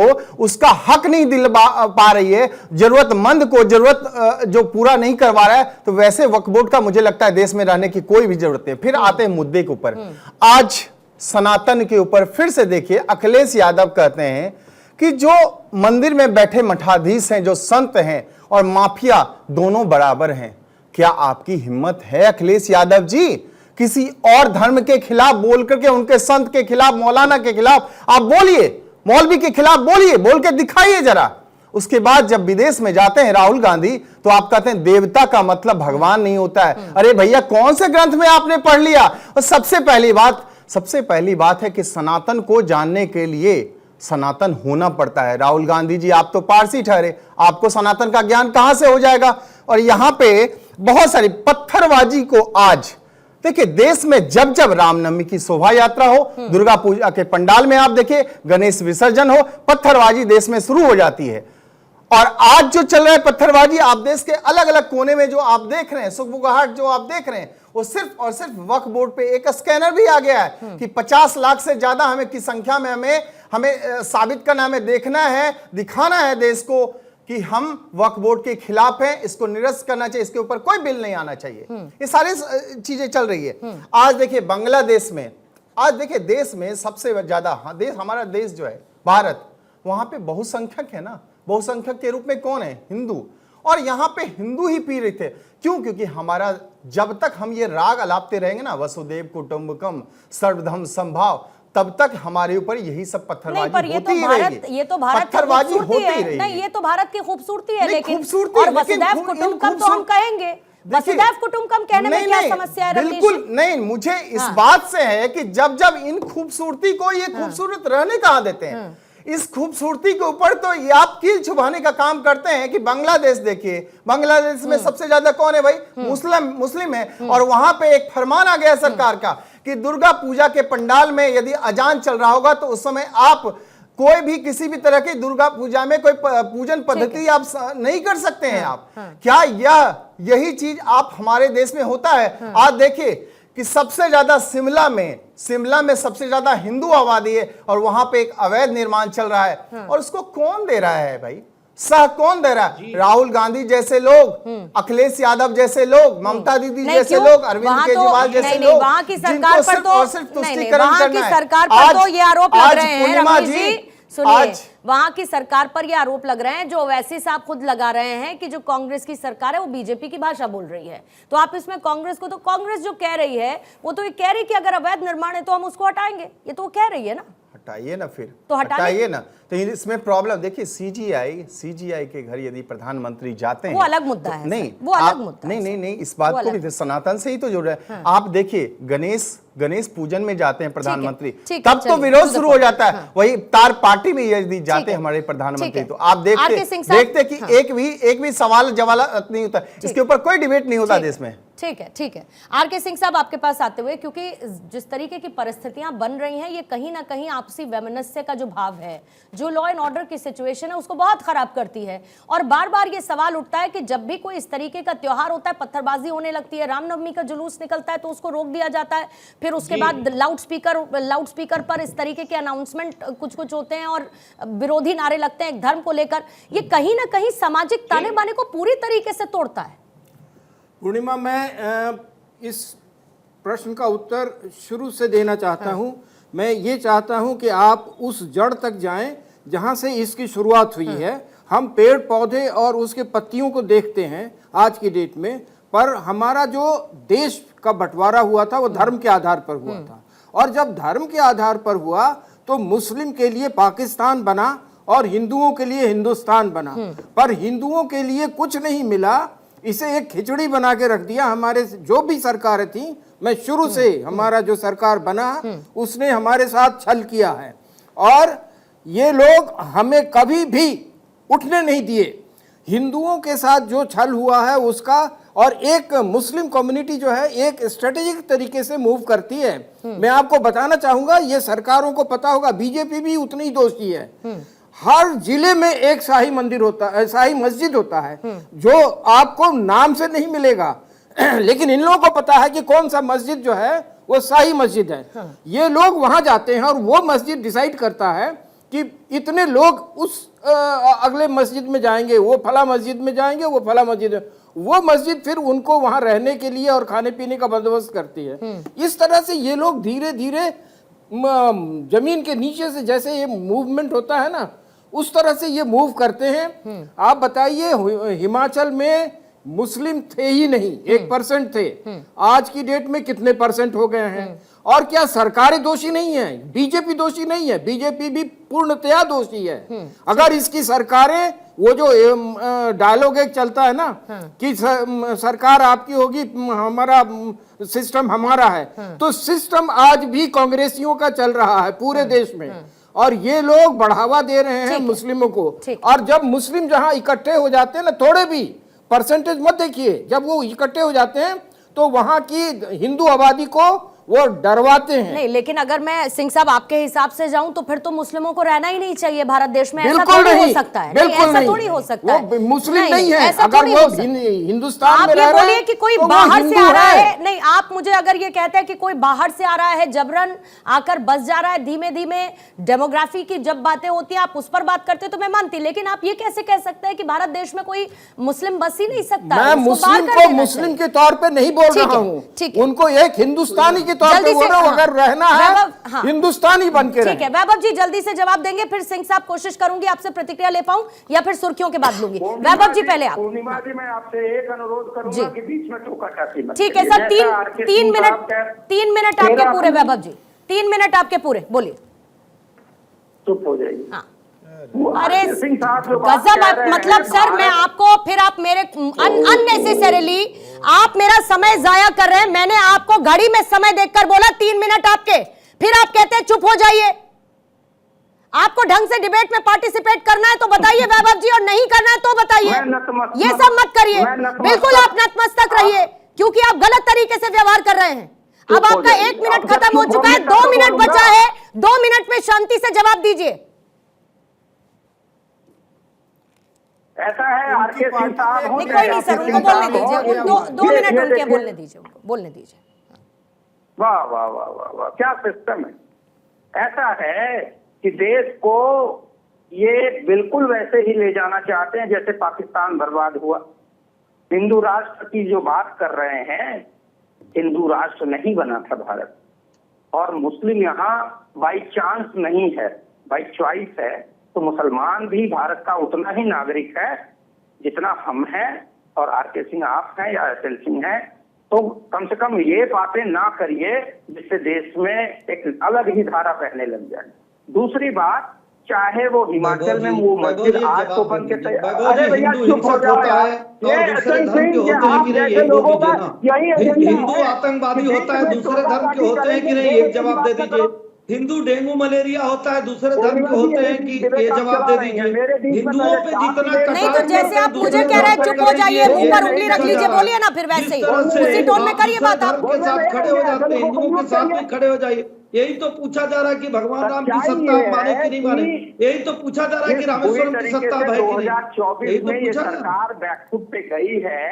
उसका हक नहीं दिलवा पा रही है, जरूरतमंद को जरूरत जो पूरा नहीं करवा रहा है, तो वैसे वक्फ बोर्ड का मुझे लगता है देश में रहने की कोई भी जरूरत नहीं। फिर आते हैं मुद्दे के ऊपर। आज सनातन के ऊपर फिर से देखिए अखिलेश यादव कहते हैं कि जो मंदिर में बैठे मठाधीश हैं, जो संत हैं और माफिया दोनों बराबर हैं। क्या आपकी हिम्मत है अखिलेश यादव जी किसी और धर्म के खिलाफ बोल करके, उनके संत के खिलाफ, मौलाना के खिलाफ आप बोलिए, मौलवी के खिलाफ बोलिए, बोल के दिखाइए जरा। उसके बाद जब विदेश में जाते हैं राहुल गांधी तो आप कहते हैं देवता का मतलब भगवान नहीं होता है। अरे भैया कौन से ग्रंथ में आपने पढ़ लिया? और सबसे पहली बात है कि सनातन को जानने के लिए सनातन होना पड़ता है। राहुल गांधी जी आप तो पारसी ठहरे, आपको सनातन का ज्ञान कहां से हो जाएगा? और यहां पे बहुत सारी पत्थरबाजी को आज देखिए देश में जब रामनवमी की शोभा यात्रा हो, दुर्गा पूजा के पंडाल में आप देखिए गणेश विसर्जन हो, पत्थरबाजी देश में शुरू हो जाती है। और आज जो चल रहा है पत्थरबाजी, आप देश के अलग अलग कोने में जो आप देख रहे हैं, सुगबुगाहट जो आप देख रहे हैं, वो सिर्फ और सिर्फ वक्फ बोर्ड पे एक स्कैनर भी आ गया है कि 50 लाख से ज्यादा हमें की संख्या में हमें साबित करना, हमें देखना है, दिखाना है देश को कि हम वक्फ बोर्ड के खिलाफ हैं, इसको निरस्त करना चाहिए, इसके ऊपर कोई बिल नहीं आना चाहिए। ये सारी चीजें चल रही है। आज देखिए बांग्लादेश में, आज देखिए देश में सबसे ज्यादा देश, हमारा देश जो है भारत, वहां पे बहुसंख्यक है ना, बहुसंख्यक के रूप में कौन है? हिंदू। और यहां पे हिंदू ही पीड़ित है। क्यों? क्योंकि हमारा, जब तक हम ये राग अलापते रहेंगे ना, वसुदेव कुटुंबकम सर्वधर्म संभाव, तब तक हमारे ऊपर यही सब पत्थरबाजी होती ही रहेगी। ये तो भारत पत्थरबाजी होती ही रहेगी। नहीं, ये तो भारत की खूबसूरती है। लेकिन खूबसूरती, और वसुदैव कुटुंबकम तो हम कहेंगे, वसुदैव कुटुंबकम कहने में क्या समस्या है? बिल्कुल नहीं, मुझे इस बात से है कि जब जब इन खूबसूरती को ये खूबसूरत रहने कहां देते हैं, इस खूबसूरती के ऊपर तो ये आप कील छुपाने का काम करते हैं। कि बांग्लादेश देखिए, बांग्लादेश में सबसे ज्यादा कौन है भाई? मुस्लिम है। और वहां पे एक फरमान आ गया सरकार का कि दुर्गा पूजा के पंडाल में यदि अजान चल रहा होगा तो उस समय आप कोई भी किसी भी तरह की दुर्गा पूजा में कोई पूजन पद्धति आप नहीं कर सकते हैं। आप क्या यही चीज आप हमारे देश में होता है? आज देखिए कि सबसे ज्यादा शिमला में सबसे ज्यादा हिंदू आबादी है और वहां पे एक अवैध निर्माण चल रहा है। और उसको कौन दे रहा है भाई? कौन दे रहा है? राहुल गांधी जैसे लोग, अखिलेश यादव जैसे लोग, ममता दीदी जैसे लोग, अरविंद केजरीवाल जैसे लोग, वहां की सरकार पर तो सिर्फ तुष्टिकरण करना है। सरकार पर तो ये आरोप लग रहे हैं रमेश जी, सुनिए, आज वहां की सरकार पर ये आरोप लग रहे हैं जो ओवैसी साहब खुद लगा रहे हैं कि जो कांग्रेस की सरकार है वो बीजेपी की भाषा बोल रही है। तो आप इसमें कांग्रेस को, तो कांग्रेस जो कह रही है वो तो ये कह रही कि अगर अवैध निर्माण है तो हम उसको हटाएंगे, ये तो वो कह रही है ना। हटाइए ना, फिर तो हटाइए ना। तो इसमें प्रॉब्लम देखिए, सीजीआई के घर यदि प्रधानमंत्री जाते हैं, वो अलग मुद्दा है। नहीं, वो अलग मुद्दा है। नहीं, इस बात को भी सनातन से ही तो जुड़ रहा है। आप देखिए गणेश पूजन में जाते हैं प्रधानमंत्री, तब तो विरोध शुरू हो जाता है। वही तार पार्टी में यदि जाते हैं हमारे प्रधानमंत्री, तो आप देखते कि एक भी सवाल जवाब नहीं होता, इसके ऊपर कोई डिबेट नहीं होता देश में। ठीक है। आर.के. सिंह साहब, आपके पास आते हुए, क्योंकि जिस तरीके की परिस्थितियां बन रही हैं, ये कहीं ना कहीं आपसी वैमनस्य का जो भाव है, जो लॉ एंड ऑर्डर की सिचुएशन है, उसको बहुत खराब करती है। और बार बार ये सवाल उठता है कि जब भी कोई इस तरीके का त्योहार होता है, पत्थरबाजी होने लगती है, रामनवमी का जुलूस निकलता है तो उसको रोक दिया जाता है, फिर उसके बाद लाउड स्पीकर पर इस तरीके के अनाउंसमेंट कुछ होते हैं और विरोधी नारे लगते हैं एक धर्म को लेकर। ये कहीं ना कहीं सामाजिक ताने बाने को पूरी तरीके से तोड़ता है। पूर्णिमा, मैं इस प्रश्न का उत्तर शुरू से देना चाहता हूं। मैं ये चाहता हूं कि आप उस जड़ तक जाएं जहां से इसकी शुरुआत हुई है। हम पेड़ पौधे और उसके पत्तियों को देखते हैं आज की डेट में, पर हमारा जो देश का बंटवारा हुआ था वो धर्म के आधार पर हुआ था। और जब धर्म के आधार पर हुआ तो मुस्लिम के लिए पाकिस्तान बना और हिंदुओं के लिए हिंदुस्तान बना। पर हिंदुओं के लिए कुछ नहीं मिला, इसे एक खिचड़ी बना के रख दिया। हमारे जो भी सरकारें थी, मैं शुरू से हमारा जो सरकार बना उसने हमारे साथ छल किया है और ये लोग हमें कभी भी उठने नहीं दिए। हिंदुओं के साथ जो छल हुआ है उसका, और एक मुस्लिम कम्युनिटी जो है एक स्ट्रेटेजिक तरीके से मूव करती है। मैं आपको बताना चाहूंगा, ये सरकारों को पता होगा, बीजेपी भी उतनी ही दोषी है। हर जिले में एक शाही मंदिर होता है, शाही मस्जिद होता है, जो आपको नाम से नहीं मिलेगा लेकिन इन लोगों को पता है कि कौन सा मस्जिद जो है वो शाही मस्जिद है। ये लोग वहां जाते हैं और वो मस्जिद डिसाइड करता है कि इतने लोग उस अगले मस्जिद में जाएंगे, वो फला मस्जिद में जाएंगे, वो फला मस्जिद में, वो मस्जिद फिर उनको वहां रहने के लिए और खाने पीने का बंदोबस्त करती है। इस तरह से ये लोग धीरे धीरे जमीन के नीचे से जैसे ये मूवमेंट होता है ना, उस तरह से ये मूव करते हैं। आप बताइए, हिमाचल में मुस्लिम थे ही नहीं, 1% थे, आज की डेट में कितने परसेंट हो गए हैं। और क्या सरकारें दोषी नहीं है? बीजेपी दोषी नहीं है, बीजेपी भी पूर्णतया दोषी है। अगर इसकी सरकारें, वो जो डायलॉग एक चलता है ना कि सरकार आपकी होगी, हमारा सिस्टम हमारा है, तो सिस्टम आज भी कांग्रेसियों का चल रहा है पूरे देश में। और ये लोग बढ़ावा दे रहे हैं मुस्लिमों को। और जब मुस्लिम जहां इकट्ठे हो जाते हैं ना, थोड़े भी परसेंटेज मत देखिए, जब वो इकट्ठे हो जाते हैं तो वहां की हिंदू आबादी को वो डरवाते हैं। नहीं, लेकिन अगर मैं सिंह साहब आपके हिसाब से जाऊं तो फिर तो मुस्लिमों को रहना ही नहीं चाहिए भारत देश में। ऐसा बिल्कुल थोड़ी नहीं हो सकता है। बिल्कुल ऐसा नहीं, थोड़ी हो सकता है। वो मुस्लिम नहीं है। ऐसा अगर थोड़ी वो हो सकता है। हिंदुस्तान आप में ये रह रहे बोलिए हैं कि कोई तो वो बाहर से हिंदू आ रहा है। है। नहीं, आप मुझे अगर ये कहते हैं कि कोई बाहर से आ रहा है, जबरन आकर बस जा रहा है, धीमे धीमे डेमोग्राफी की जब बातें होती है आप उस पर बात करते तो मैं मानती, लेकिन आप ये कैसे कह सकते हैं कि भारत देश में कोई मुस्लिम बस ही नहीं सकता? मैं उसको मुस्लिम बाहर कर को देना मुस्लिम चाहिए। के तौर पे नहीं बोल ठीक रहा है, हूँ, ठीक है। उनको एक हिंदुस्तानी के तौर पे जल्दी बोल से, रहा हूँ। हाँ। अगर रहना है वैभव, हाँ। हिंदुस्तानी बन के ठीक है वैभव जी, जल्दी से जवाब देंगे, फिर सिंह साहब कोशिश करूंगी आपसे प्रतिक्रिया ले पाऊं या फिर सुर्खियों के बाद लूंगी। वैभव जी पहले आप। पूर्णिमा जी, मैं आपसे एक अनुरोध करूंगा कि बीच में टोकाटाकी मत ठीक है करिए। सर, जैसा तीन मिनट आपके तेरा- पूरे। वैभव जी 3 मिनट आपके पूरे, बोलिए। चुप हो जाइए। हाँ। वो अरे आरके सिंह साहब जो बात गजब, कह रहे मतलब हैं, सर मैं आपको, फिर आप मेरे अननेसेसरीली आप मेरा समय जाया कर रहे हैं। मैंने आपको घड़ी में समय देखकर बोला 3 मिनट आपके, फिर आप कहते हैं चुप हो जाइए। आपको ढंग से डिबेट में पार्टिसिपेट करना है तो बताइए वैभव जी, और नहीं करना है तो बताइए। मैं नतमस्तक- ये सब मत करिए, मैं नतमस्तक- बिल्कुल आप नतमस्तक रहिए, क्योंकि आप गलत तरीके से व्यवहार कर रहे हैं। अब हो आपका जाइए। 1 मिनट अब जब खत्म हो चुप चुका है, होंगे 2 तब तो मिनट बोलूंगा। बचा है। 2 मिनट में शांति से जवाब दीजिए। ऐसा है आरके सिंह साहब हो नहीं कोई नहीं सर, उनको बोलने दीजिए, 2 मिनट उनके बोलने दीजिए, उनको बोलने दीजिए। वाह वाह वाह वाह वाह, क्या सिस्टम है। ऐसा है कि देश को ये बिल्कुल वैसे ही ले जाना चाहते हैं जैसे पाकिस्तान बर्बाद हुआ। हिंदू राष्ट्र की जो बात कर रहे हैं, हिंदू राष्ट्र नहीं बना था भारत, और मुस्लिम यहाँ बाई चांस नहीं है, बाई चॉइस है। तो मुसलमान भी भारत का उतना ही नागरिक है जितना हम हैं और आरके सिंह आप हैं या एसएल सिंह हैं। तो कम से कम ये बातें ना करिए जिससे देश में एक अलग ही धारा बहने लग जाए। दूसरी बात, चाहे वो हिमाचल में वो मस्जिद आज तो बन के अरे भैया चुप हो जाओ यार। ये दूसरे धर्म के होते हैं कि नहीं, एक लोगों का हिंदू आतंकवादी होता है, दूसरे धर्म के होते हैं कि नहीं, एक जवाब दे दीजिए। हिंदू डेंगू मलेरिया होता है, दूसरे धर्म के होते हैं कि ये जवाब दे दीजिए। हिंदुओं पे जितना नहीं तो जैसे आप मुझे कह रहे हैं चुप हो जाइए, मुंह पर उंगली रख लीजिए, बोलिए ना फिर वैसे ही उसी टोन में करिए बात आप। के साथ खड़े हो जाते हैं, हिंदुओं के साथ भी खड़े हो जाइए। यही तो पूछा जा रहा है कि भगवान राम की सत्ता आप माने कि नहीं माने। यही तो पूछा जा रहा है कि रामेश्वरम की सत्ता है कि नहीं। 2024 में ये सरकार बैकफुट पे गई है,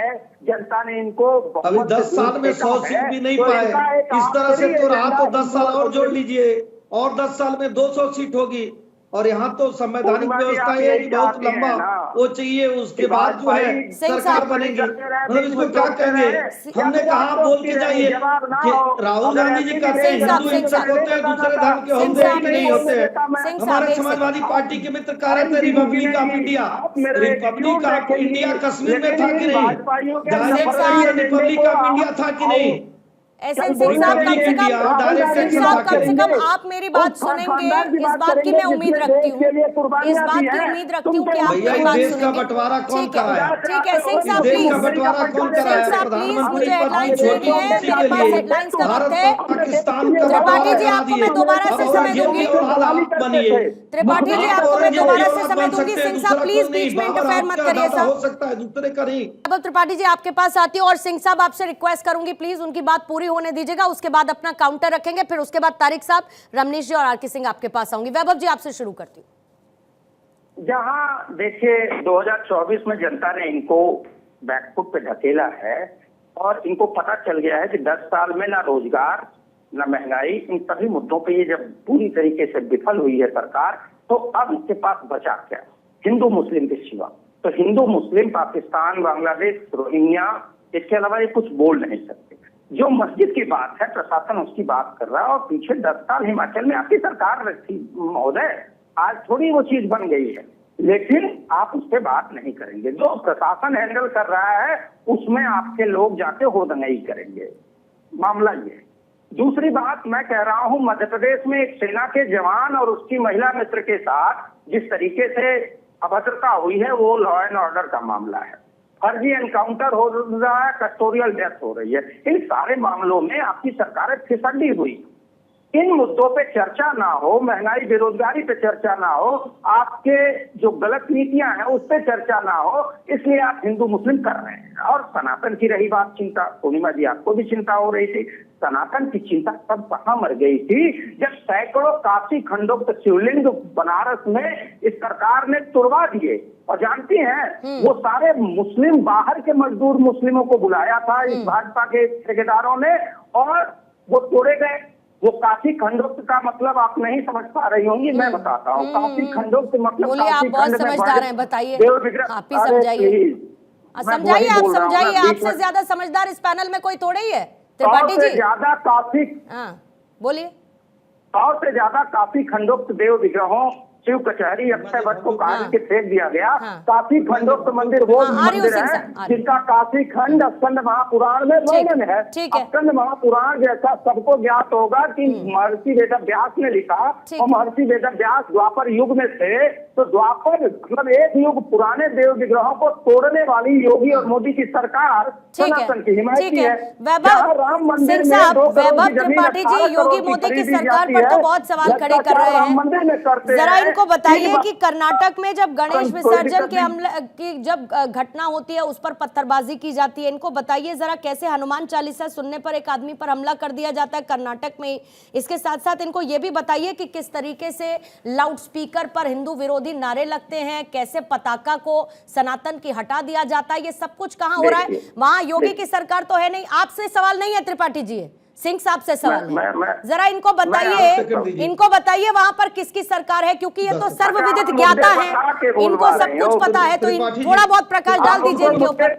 जनता ने इनको अभी 10 साल में 100 सीट भी नहीं पाए। इस तरह से तो रहा तो 10 साल और जोड़ लीजिए, और 10 साल में 200 सीट होगी। और यहाँ तो संवैधानिक व्यवस्था है कि बहुत लंबा वो चाहिए, उसके बाद जो है सरकार बनेगी। मतलब इसको क्या कहेंगे, हमने कहा बोल के जाइए कि राहुल गांधी जी कहते हैं हिंदू हिंसक होते हैं, दूसरे धर्म के होते हैं कि नहीं होते हैं। हमारे समाजवादी पार्टी के मित्र कह रहे थे Republic of India, Republic of India Kashmir में था कि नहीं, रिपब्लिक ऑफ इंडिया था कि नहीं। एसएन सिंह साहब कम से कम आप मेरी बात सुनेंगे, इस बात की मैं उम्मीद रखती हूँ, इस बात की उम्मीद रखती हूँ कि आप मेरी बात देश का सुनेंगे। बंटवारा कौन कराया? ठीक है सिंह साहब देश प्लीज, का बंटवारा कौन कराया? सिंह साहब प्लीज मुझे हेडलाइंस छोटी देनी है, मेरे पास हेडलाइंस का वक्त है। पाकिस्तान का त्रिपाठी जी आपको मैं दोबारा से समय दूंगी, त्रिपाठी जी आपको मैं दोबारा से समय दूंगी। सिंह साहब प्लीज बीच में इंटरफेयर मत करिए साहब। हो सकता है दूसरे का नहीं। अब त्रिपाठी जी आपके पास आती हूँ, और सिंह साहब आपसे रिक्वेस्ट करूंगी प्लीज उनकी बात पूरी होने दीजिएगा, उसके बाद अपना काउंटर रखेंगे, फिर उसके बाद तारिक साहब, रमनीश जी और आरके सिंह आपके पास आऊंगी। वैभव जी आपसे शुरू करती हूँ। जहां देखिए 2024 में जनता ने इनको बैकफुट पे ढकेला है और इनको पता चल गया है कि 10 साल में ना रोजगार ना महंगाई, इन सभी मुद्दों पे ये जब पूरी तरीके से विफल हुई है सरकार, तो अब इसके पास बचा क्या हिंदू मुस्लिम के सिवा? तो हिंदू मुस्लिम, पाकिस्तान, बांग्लादेश, रोहिंग्या, इसके अलावा ये कुछ बोल नहीं सकते। जो मस्जिद की बात है, प्रशासन उसकी बात कर रहा है, और पीछे 10 साल हिमाचल में आपकी सरकार रखी महोदय, आज थोड़ी वो चीज बन गई है, लेकिन आप उस पर बात नहीं करेंगे। जो प्रशासन हैंडल कर रहा है उसमें आपके लोग जाके होदंगई करेंगे, मामला ये। दूसरी बात मैं कह रहा हूं, मध्य प्रदेश में एक सेना के जवान और उसकी महिला मित्र के साथ जिस तरीके से अभद्रता हुई है, वो लॉ एंड ऑर्डर का मामला है। फर्जी एनकाउंटर हो रहा है, कस्टोरियल डेथ हो रही है। इन सारे मामलों में आपकी सरकार फिसड्डी हुई। इन मुद्दों पे चर्चा ना हो, महंगाई बेरोजगारी पे चर्चा ना हो, आपके जो गलत नीतियां हैं उस पे चर्चा ना हो, इसलिए आप हिंदू मुस्लिम कर रहे हैं। और सनातन की रही बात चिंता, पूर्णिमा जी आपको भी चिंता हो रही थी, सनातन की चिंता तब कहाँ मर गई थी जब सैकड़ों काशी खंडोक्त शिवलिंग बनारस में इस सरकार ने तुड़वा दिए। और जानती हैं वो सारे मुस्लिम बाहर के मजदूर मुस्लिमों को बुलाया था इस भाजपा के ठेकेदारों ने, और वो तोड़े गए। वो काशी खंडोक्त का मतलब आप नहीं समझ पा रही होंगी, मैं बताता हूँ। काशी खंडोक्त मतलब बोलिए, आप काशी बहुत खंड में समझदार हैं, बताइए, देव विग्रह। आप ही समझाइए। समझाइए, आप समझाइए, मैं आपसे ज्यादा समझदार इस पैनल में कोई थोड़े ही है त्रिपाठी जी। ज्यादा काशी, हाँ बोलिए। 100 से ज्यादा काशी खंडोक्त देव विग्रहों शिव कचहरी अक्षय वट को काट के फेंक दिया गया। काशी खंडोक्त मंदिर वो मंदिर है जिसका काशी खंड स्कंद महापुराण में वर्णन है। स्कंद महापुराण जैसा सबको ज्ञात होगा कि महर्षि वेदव्यास ने लिखा, और महर्षि वेदव्यास द्वापर युग में थे, तो द्वापर मतलब एक युग पुराने देव विग्रहों को तोड़ने वाली योगी और मोदी की सरकार सनातन की हिमायती है। राम मंदिर में वैभव त्रिपाठी जी योगी मोदी की सरकार पर तो बहुत सवाल खड़े कर रहे हैं। जरा इनको बताइए कि कर्नाटक में जब गणेश विसर्जन के हमले की जब घटना होती है उस पर पत्थरबाजी की जाती है, इनको बताइए जरा कैसे हनुमान चालीसा सुनने पर एक आदमी पर हमला कर दिया जाता है कर्नाटक में। इसके साथ साथ इनको ये भी बताइए कि किस तरीके से लाउड स्पीकर पर हिंदू विरोधी नारे लगते हैं, कैसे पताका को सनातन की हटा दिया जाता है, ये सब कुछ कहाँ हो रहा है। वहां योगी की सरकार तो है नहीं। आपसे सवाल नहीं है त्रिपाठी जी, सिंह साहब से सवाल है। जरा इनको बताइए वहां पर किसकी सरकार है, क्योंकि ये तो सर्वविदित ज्ञाता है, इनको सब कुछ पता है, तो थोड़ा बहुत प्रकाश डाल दीजिए इनके ऊपर।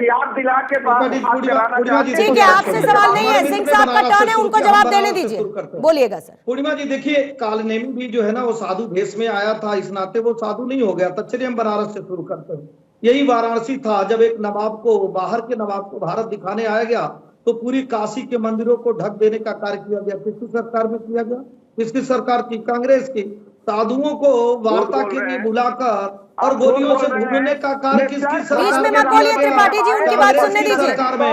ठीक है, आपसे सवाल नहीं है, सिंह साहब का टर्न है, उनको जवाब देने दीजिए, बोलिएगा सर। पूर्णिमा जी देखिए, कालनेमी भी जो है ना वो साधु भेष में आया था, इस नाते वो साधु नहीं हो गया था। चलिए हम बनारस से शुरू करते हैं। यही वाराणसी था जब एक नवाब को, बाहर के नवाब को भारत दिखाने आया गया, तो पूरी काशी के मंदिरों को ढक देने का कार्य किया गया। किसकी सरकार में किया गया? किसकी सरकार की? कांग्रेस की। साधुओं को वार्ता के लिए बुलाकर और गोलियों से भूनने का कार्य किसकी सरकार में? मत बोलिए त्रिपाठी जी, उनकी बात सुनने दीजिए। सरकार में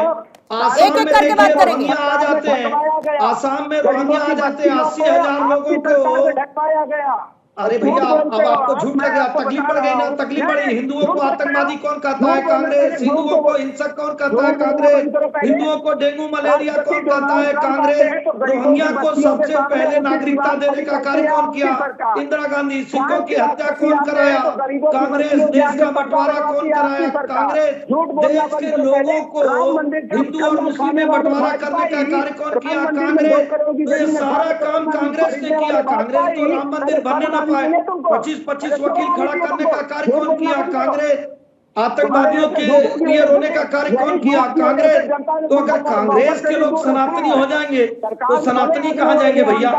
एक एक करके बात करेंगे। आ जाते हैं, आसाम में रोहिंग्या आ जाते हैं, 80,000 लोगों को। अरे भैया, अब आपको झूठ लग गया, तकलीफ बढ़ गई ना, तकलीफ बढ़ी। हिंदुओं को आतंकवादी कौन कहता है? कांग्रेस। हिंदुओं को हिंसक कौन कहता है? कांग्रेस। हिंदुओं को डेंगू मलेरिया कौन कहता है? कांग्रेस। रोहिंग्या को सबसे पहले नागरिकता देने का कार्य कौन किया? इंदिरा गांधी। सिखों की हत्या कौन कराया? कांग्रेस। देश का बंटवारा कौन कराया? कांग्रेस। देश के लोगों को हिंदू और मुस्लिम में बंटवारा करने का कार्य कौन किया? कांग्रेस। ये सारा काम कांग्रेस ने किया। कांग्रेस तो राम मंदिर बनने ना 25-25 वकील खड़ा करने का कार्य कौन किया? कांग्रेस। आतंकवादियों के लिए रोने का कार्य कौन किया? कांग्रेस। तो अगर कांग्रेस के लोग सनातनी हो जाएंगे तो सनातनी कहाँ जाएंगे भैया?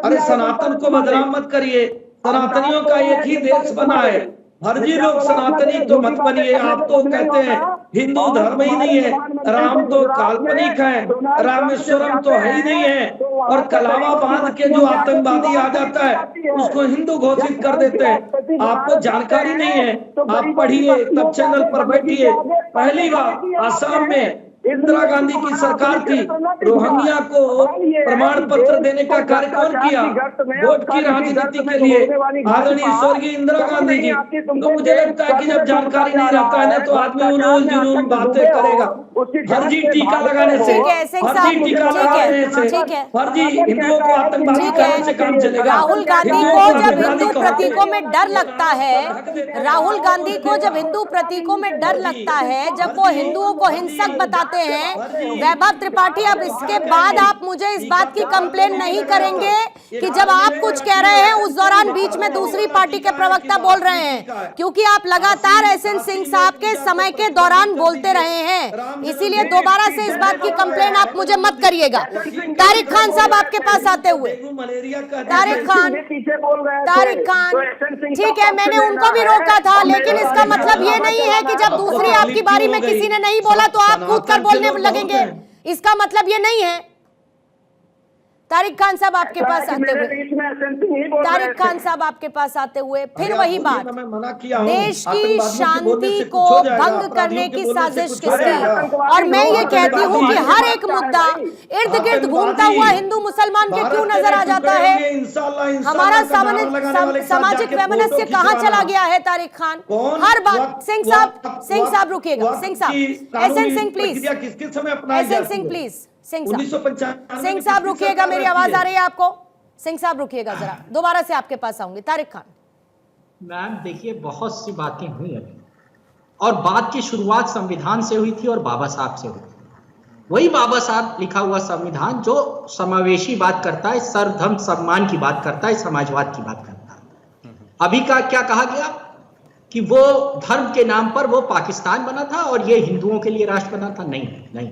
अरे सनातन को बदनाम मत करिए, सनातनियों का एक ही देश बना है। फर्जी लोग सनातनी तो मत बनिए। आप तो कहते हैं हिंदू धर्म ही नहीं है, राम तो काल्पनिक है, रामेश्वरम तो है ही नहीं है, और कलावा बांध के जो आतंकवादी आ जाता है उसको हिंदू घोषित कर देते हैं। आपको जानकारी नहीं है, आप पढ़िए, तब चैनल पर बैठिए। पहली बार आसाम में इंदिरा गांधी की सरकार थी, रोहिंग्या को प्रमाण पत्र देने का कार्य कौन किया? वोट की राजनीति के लिए आदरणीय स्वर्गीय इंदिरा गांधी जी। तो मुझे लगता है कि जब जानकारी नहीं रहता है ना तो आदमी उन्होंने जुनून बातें करेगा। फर्जी टीका लगाने से, फर्जी टीका लगाने से, फर्जी हिंदुओं को आतंकवादी करने से काम चलेगा। राहुल गांधी को जब हिंदू प्रतीकों में डर लगता है, राहुल गांधी को जब हिंदू प्रतीकों में डर लगता है, जब वो हिंदुओं को हिंसक बताते हैं, वैभव त्रिपाठी, अब इसके बाद आप मुझे इस बात की कंप्लेन नहीं करेंगे कि जब आप कुछ कह रहे हैं उस दौरान बीच में दूसरी पार्टी के प्रवक्ता बोल रहे हैं, क्योंकि आप लगातार एसएन सिंह साहब के समय के दौरान बोलते रहे हैं। इसीलिए दोबारा से इस बात की कंप्लेन आप मुझे मत करिएगा। तारिक खान साहब आपके पास आते हुए। तारिक खान, ठीक है, मैंने उनको भी रोका था, लेकिन इसका मतलब ये नहीं है कि जब दूसरी आपकी बारी में किसी ने नहीं बोला तो आप कूद कर बोलने लगेंगे, इसका मतलब ये नहीं है। तारिक खान साहब आपके पास आते मेरे हुए, बीच में एसेंसी नहीं बोल रहे तारिक थे। खान साहब आपके पास आते हुए फिर अरे वही आप बात, बोलिए ना, मैं मना किया हूं। देश की आतंकवादियों के बोलने शांति से को कुछ हो जाएगा, भंग अपराधियों करने के की बोलने से साजिश कुछ हो किसकी जाएगा। है? और मैं ये कहती हूँ कि हर एक मुद्दा इर्द गिर्द घूमता हुआ हिंदू मुसलमान के क्यों नजर आ जाता है? हमारा सामाजिक वैमनस्य कहाँ चला गया है तारिक खान? हर बात। सिंह साहब रुकिएगा, सिंह साहब, एसएन सिंह प्लीज, किसके समय अपनाया एसएन सिंह प्लीज, सिंह साहब रुकिएगा, मेरी आवाज आ रही है आपको? सिंह साहब रुकिएगा जरा, दोबारा से आपके पास आऊंगी। तारिक खान। मैम देखिए, बहुत सी बातें हुई अभी, और बात की शुरुआत संविधान से हुई थी और बाबा साहब से हुई थी। वही बाबा साहब लिखा हुआ संविधान जो समावेशी बात करता है, सर्वधर्म सम्मान की बात करता है, समाजवाद की बात करता है। अभी का क्या कहा गया कि वो धर्म के नाम पर वो पाकिस्तान बना था और ये हिंदुओं के लिए राष्ट्र बना था? नहीं नहीं,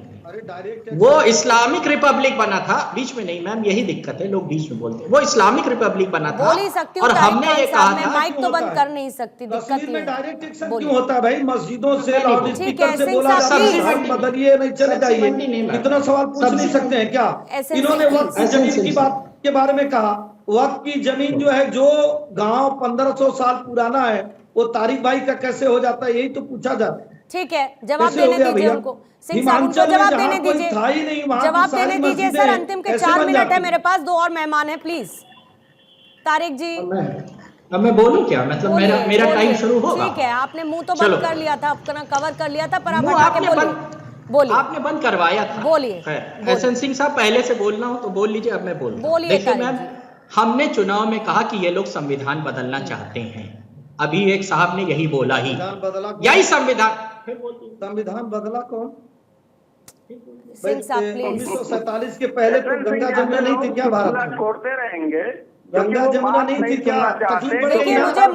वो इस्लामिक रिपब्लिक बना था। बीच में नहीं मैम, यही दिक्कत है, लोग बीच में बोलते हैं। वो इस्लामिक रिपब्लिक बना था। बोल ही सकती हूँ और हमने ये कहा मैं था, माइक तो बंद कर नहीं सकती, दिक्कत कश्मीर ये में है। डायरेक्ट एक्शन बोलिए। क्यों होता है भाई? मस्जिदों से लाउड ठीक है, स्पीकर से सिंह बोला साहब, जाता है, प्लीज। मत बदलिए, नहीं चले जाइए। इतना सवाल पूछ नहीं सकते हैं क्या? एसएन इन्होंने सिंह, वक्त की एसएन जमीन सिंह की से। बात के बारे में कहा। वक्त की जमीन जो है, जो गांव 1500 साल पुराना है, वो तारिक भाई का कैसे हो जाता है? यही तो पूछा जाता है। ठीक है, जवाब कैसे हो देने गया दीजिए भैया? उनको। सिंह साहब, उनको हिमाचल में जवाब जहां देने कोई दीजिए, था ही नहीं, वहां की जवाब सारी देने दीजिए मस्जिदें सर। अंतिम के ऐसे 4 बन मिनट है जाती मेरे पास, 2 और मेहमान है, प्लीज। तारिक जी अब मैं बोलूं क्या? मतलब बोलिए, मेरा टाइम बोलिए। शुरू होगा? ठीक है, आपने मुंह तो चलो। बंद कर लिया था, अपना कवर कर लिया था, पर आप मुंह हटा के आपने बोलिए, बोलिए। आपने बंद करवाया था। बोलिए, खैर, एसएन सिंह साहब, पहले से बोलना हो तो बोल लीजिए, अब मैं बोल रहा हूं। बोलिए देखिए तारिक मैम, जी। हमने चुनाव में कहा कि ये लोग संविधान बदलना चाहते हैं। अभी एक साहब ने यही बोला ही, संविधान बदला कौन? यही संविधान। संविधान बदला कौन? सिंह साहब प्लीज। 1947 के पहले तो गंगा जमुना नहीं थी क्या भारत में? छोड़ते रहेंगे। गंगा जमुना नहीं थी क्या? तकलीफ बड़ी देखिए, है। मुझे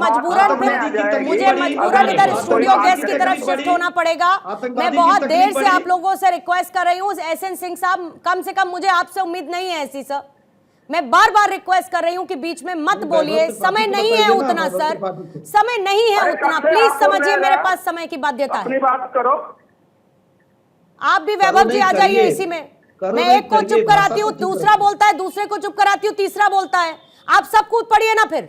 मजबूरन इधर स्टूडियो गेस्ट की तरफ शिफ्ट होना पड़ेगा। मैं बहुत देर से आप लोगों से रिक्वेस्ट कर रही हूँ। एसएन सिंह साहब, कम से कम मुझे आपसे उम्मीद नहीं है ऐसी सर। मैं बार बार रिक्वेस्ट कर रही हूँ कि बीच में मत बोलिए, समय नहीं है उतना सर, समय नहीं है उतना, प्लीज समझिए, मेरे पास समय की बाध्यता है। अपनी बात करो। आप भी वैभव जी आ जाइए इसी में। मैं एक को चुप कराती हूँ, दूसरा बोलता है, दूसरे को चुप कराती हूँ, तीसरा बोलता है। आप सब कूद पड़िए ना फिर।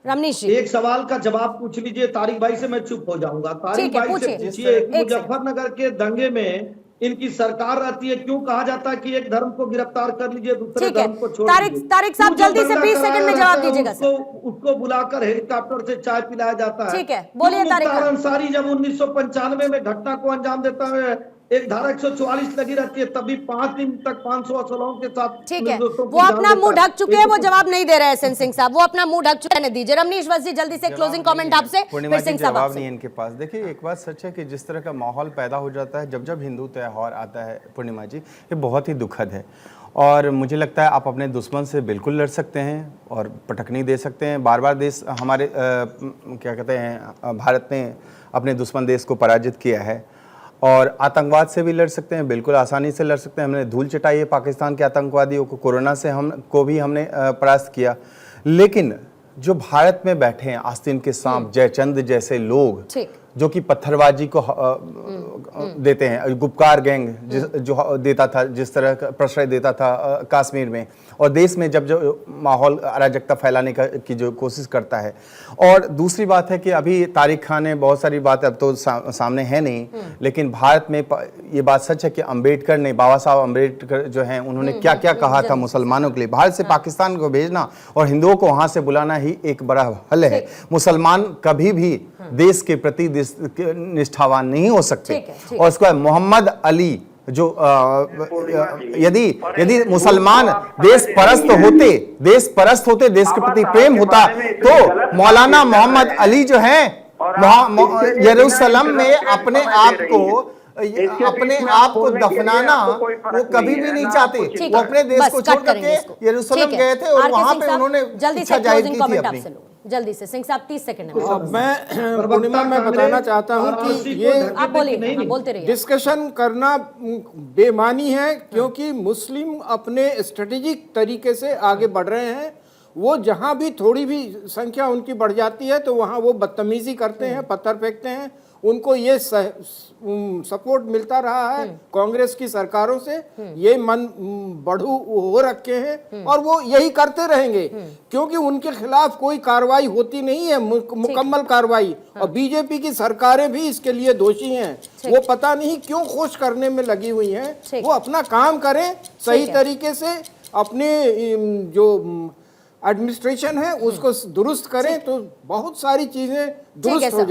रमनीश जी, एक सवाल का जवाब पूछ लीजिए तारिक भाई से, मैं चुप हो जाऊंगा। तारिक ठीक है, भाई से पूछिए। पूछिए, एक सेकंड। मुजफ्फरनगर के दंगे में इनकी सरकार रहती है, क्यों कहा जाता है कि एक धर्म को गिरफ्तार कर लीजिए, दूसरे ठीक है। धर्म को छोड़ तारिक साहब, क्यों जो जल्दी से दंगा 20 सेकंड में कराया जवाब जाता है, दीजिएगा सर। उसको बुलाकर हेलीकॉप्टर से चाय पिलाया जाता है। ठीक है, बोलिए क्यों तारिक मुख्तार साहब। अंसारी जब 1995 में घटना को अंजाम देता है, एक धारा 144 लगी रहती है, तभी 5 दिन तक 500 असलाओं के साथ ठीक है, निर्दोषों को वो अपना जान मुंह देता है। ढक चुके हैं, वो जवाब नहीं दे रहे हैं एसएन सिंह साहब, वो अपना मुंह ढक चुके हैं। दीजिए रमनीश वसी, जल्दी से क्लोजिंग कमेंट आपसे, पूर्णिमा फिर जी, सिंह साहब जवाब आपसे। नहीं है इनके पास। देखिए, एक बात सच है कि जिस तरह का माहौल पैदा हो जाता है जब जब हिंदू त्यौहार आता है, पूर्णिमा जी, ये बहुत ही दुखद है। और मुझे लगता है आप अपने दुश्मन से बिल्कुल लड़ सकते हैं और पटकनी दे सकते हैं। बार बार देश हमारे क्या कहते हैं, भारत ने अपने दुश्मन देश को पराजित किया है। और आतंकवाद से भी लड़ सकते हैं, बिल्कुल आसानी से लड़ सकते हैं। हमने धूल चटाई है पाकिस्तान के आतंकवादियों को, कोरोना से हमको भी हमने परास्त किया। लेकिन जो भारत में बैठे हैं आस्तीन के सांप, जयचंद जैसे लोग, जो कि पत्थरबाजी को देते हैं, गुपकार गैंग जो देता था, जिस तरह का प्रश्रय देता था कश्मीर में, और देश में जब जो माहौल अराजकता फैलाने की जो कोशिश करता है। और दूसरी बात है कि अभी तारिक खान ने बहुत सारी बातें अब तो सामने है नहीं, लेकिन भारत में ये बात सच है कि अम्बेडकर ने, बाबा साहब अम्बेडकर जो हैं, उन्होंने क्या क्या कहा था मुसलमानों के लिए। भारत से पाकिस्तान को भेजना और हिंदुओं को वहां से बुलाना ही एक बड़ा हल है। मुसलमान कभी भी देश के प्रति निष्ठावान नहीं हो सकते। और उसके बाद मोहम्मद अली जो यदि मुसलमान देश परस्त होते, देश के प्रति प्रेम होता, तो मौलाना मोहम्मद अली जो है यरूशलेम में अपने आप को दफनाना वो कभी भी नहीं चाहते। वो अपने देश को छोड़ करके यरूशलेम गए थे और वहां पे उन्होंने इच्छा जाहिर की थी अपनी। जल्दी से सिंह साहब 30 सेकंड में। अब मैं पूर्णिमा मैं बताना चाहता हूं कि ये आप बोलिए, बोलते रहिए। डिस्कशन करना बेमानी है, क्योंकि मुस्लिम अपने स्ट्रेटेजिक तरीके से आगे बढ़ रहे हैं। वो जहां भी थोड़ी भी संख्या उनकी बढ़ जाती है तो वहां वो बदतमीजी करते हैं, पत्थर फेंकते हैं, उनको ये सपोर्ट मिलता रहा है कांग्रेस की सरकारों से, ये मन बढ़ू हो रखे हैं और वो यही करते रहेंगे, क्योंकि उनके खिलाफ कोई कार्रवाई होती नहीं है, मुकम्मल कार्रवाई। और बीजेपी की सरकारें भी इसके लिए दोषी हैं, वो पता नहीं क्यों खोज करने में लगी हुई हैं। वो अपना काम करें सही तरीके से, अपने जो एडमिनिस्ट्रेशन है उसको दुरुस्त करें तो बहुत सारी चीजें दुरुस्त हो